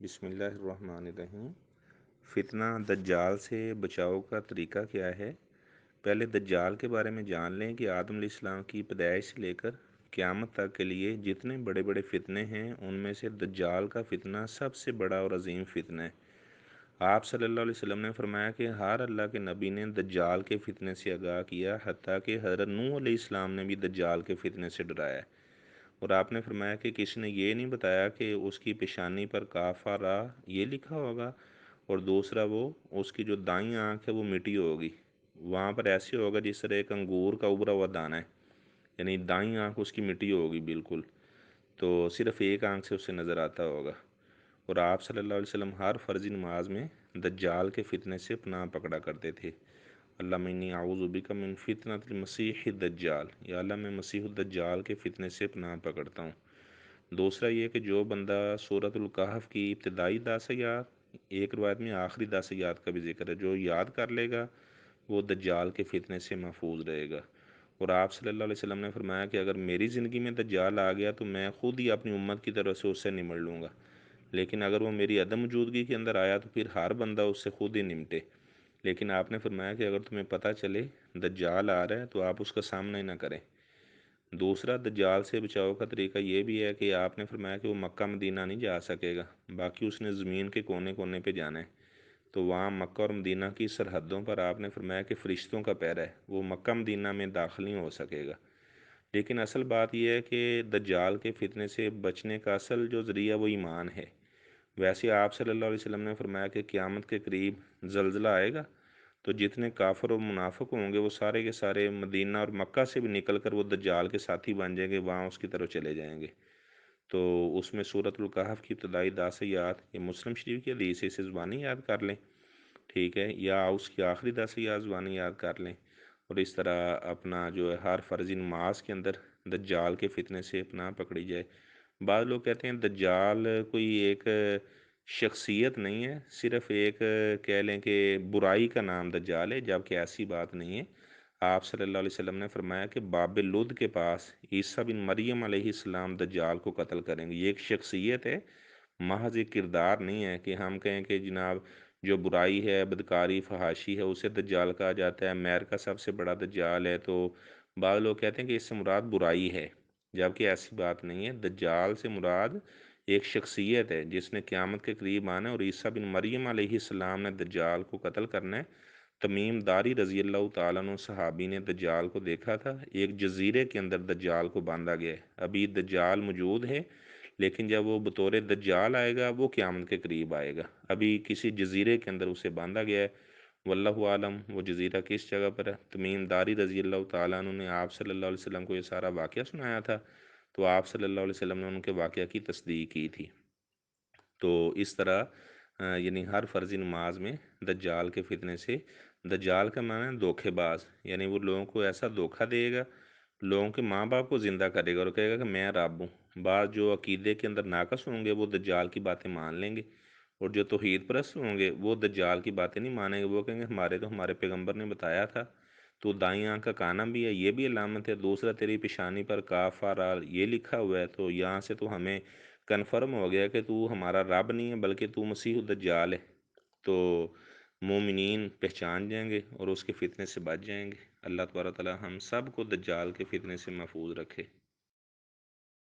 بسم اللہ الرحمن الرحیم۔ فتنہ دجال سے بچاؤ کا طریقہ کیا ہے؟ پہلے دجال کے بارے میں جان لیں کہ آدم علیہ السلام کی پیدائش سے لے کر قیامت تک کے لیے جتنے بڑے بڑے فتنے ہیں ان میں سے دجال کا فتنہ سب سے بڑا اور عظیم فتنہ ہے۔ آپ صلی اللہ علیہ وسلم نے فرمایا کہ ہر اللہ کے نبی نے دجال کے فتنے سے آگاہ کیا، حتیٰ کہ حضرت نوح علیہ السلام نے بھی دجال کے فتنے سے ڈرایا ہے۔ اور آپ نے فرمایا کہ کسی نے یہ نہیں بتایا کہ اس کی پیشانی پر کافرہ یہ لکھا ہوگا، اور دوسرا وہ اس کی جو دائیں آنکھ ہے وہ مٹی ہوگی، وہاں پر ایسے ہوگا جس طرح ایک انگور کا ابھرا ہوا دانہ ہے، یعنی دائیں آنکھ اس کی مٹی ہوگی بالکل، تو صرف ایک آنکھ سے اسے نظر آتا ہوگا۔ اور آپ صلی اللہ علیہ وسلم ہر فرضی نماز میں دجال کے فتنے سے پناہ پکڑا کرتے تھے۔ اللہم انی اعوذ بک من فتنۃ المسیح الدجال، یا اللہ میں مسیح الدجال کے فتنے سے پناہ پکڑتا ہوں۔ دوسرا یہ کہ جو بندہ سورۃ الکہف کی ابتدائی 10 آیات، ایک روایت میں آخری 10 آیات کا بھی ذکر ہے، جو یاد کر لے گا وہ دجال کے فتنے سے محفوظ رہے گا۔ اور آپ صلی اللہ علیہ وسلم نے فرمایا کہ اگر میری زندگی میں دجال آ گیا تو میں خود ہی اپنی امت کی طرف سے اس سے نمٹ لوں گا، لیکن اگر وہ میری عدم موجودگی کے اندر آیا تو پھر ہر بندہ اس سے خود ہی نمٹے۔ لیکن آپ نے فرمایا کہ اگر تمہیں پتہ چلے دجال آ رہا ہے تو آپ اس کا سامنا ہی نہ کریں۔ دوسرا دجال سے بچاؤ کا طریقہ یہ بھی ہے کہ آپ نے فرمایا کہ وہ مکہ مدینہ نہیں جا سکے گا، باقی اس نے زمین کے کونے کونے پہ جانا ہے، تو وہاں مکہ اور مدینہ کی سرحدوں پر آپ نے فرمایا کہ فرشتوں کا پہرا ہے، وہ مکہ مدینہ میں داخل نہیں ہو سکے گا۔ لیکن اصل بات یہ ہے کہ دجال کے فتنے سے بچنے کا اصل جو ذریعہ وہ ایمان ہے۔ ویسے آپ صلی اللہ علیہ وسلم نے فرمایا کہ قیامت کے قریب زلزلہ آئے گا تو جتنے کافر و منافق ہوں گے وہ سارے کے سارے مدینہ اور مکہ سے بھی نکل کر وہ دجال کے ساتھی بن جائیں گے، وہاں اس کی طرف چلے جائیں گے۔ تو اس میں سورۃ الکہف کی ابتدائی 10 آیات، یہ مسلم شریف کی حدیث ہے، اسے زبانی یاد کر لیں، ٹھیک ہے، یا اس کی آخری 10 آیات زبانی یاد کر لیں، اور اس طرح اپنا جو ہے ہر فرضی نماز کے اندر دجال کے فتنے سے پناہ پکڑی جائے۔ بعض لوگ کہتے ہیں دجال کوئی ایک شخصیت نہیں ہے، صرف ایک کہہ لیں کہ برائی کا نام دجال ہے، جبکہ ایسی بات نہیں ہے۔ آپ صلی اللہ علیہ وسلم نے فرمایا کہ باب لد کے پاس عیسیٰ بن مریم علیہ السلام دجال کو قتل کریں گے۔ یہ ایک شخصیت ہے، محض ایک کردار نہیں ہے کہ ہم کہیں کہ جناب جو برائی ہے، بدکاری فحاشی ہے، اسے دجال کہا جاتا ہے، امریکہ سب سے بڑا دجال ہے، تو بعض لوگ کہتے ہیں کہ اس سے مراد برائی ہے، جبکہ ایسی بات نہیں ہے۔ دجال سے مراد ایک شخصیت ہے جس نے قیامت کے قریب آنا ہے، اور عیسیٰ بن مریم علیہ السلام نے دجال کو قتل کرنا ہے۔ تمیم داری رضی اللہ تعالیٰ عنہ صحابی نے دجال کو دیکھا تھا، ایک جزیرے کے اندر دجال کو باندھا گیا ہے، ابھی دجال موجود ہے لیکن جب وہ بطور دجال آئے گا وہ قیامت کے قریب آئے گا، ابھی کسی جزیرے کے اندر اسے باندھا گیا ہے۔ واللہ عالم وہ جزیرہ کس جگہ پر ہے۔ تمیم داری رضی اللہ تعالیٰ عنہ نے آپ صلی اللہ علیہ وسلم کو یہ سارا واقعہ سنایا تھا، تو آپ صلی اللہ علیہ وسلم نے ان کے واقعہ کی تصدیق کی تھی۔ تو اس طرح یعنی ہر فرضی نماز میں دجال کے فتنے سے، دجال کا معنی ہے دھوکے باز، یعنی وہ لوگوں کو ایسا دھوکہ دے گا، لوگوں کے ماں باپ کو زندہ کرے گا اور کہے گا کہ میں رب ہوں۔ بعض جو عقیدے کے اندر ناقص ہوں گے وہ دجال کی باتیں مان لیں گے، اور جو توحید پرست ہوں گے وہ دجال کی باتیں نہیں مانیں گے، وہ کہیں گے ہمارے پیغمبر نے بتایا تھا، تو دائیں آنکھ کا کانا بھی ہے، یہ بھی علامت ہے، دوسرا تیری پیشانی پر کافر یہ لکھا ہوا ہے، تو یہاں سے تو ہمیں کنفرم ہو گیا کہ تو ہمارا رب نہیں ہے بلکہ تو مسیح الدجال ہے۔ تو مومنین پہچان جائیں گے اور اس کے فتنے سے بچ جائیں گے۔ اللہ تبارک و تعالی ہم سب کو دجال کے فتنے سے محفوظ رکھے۔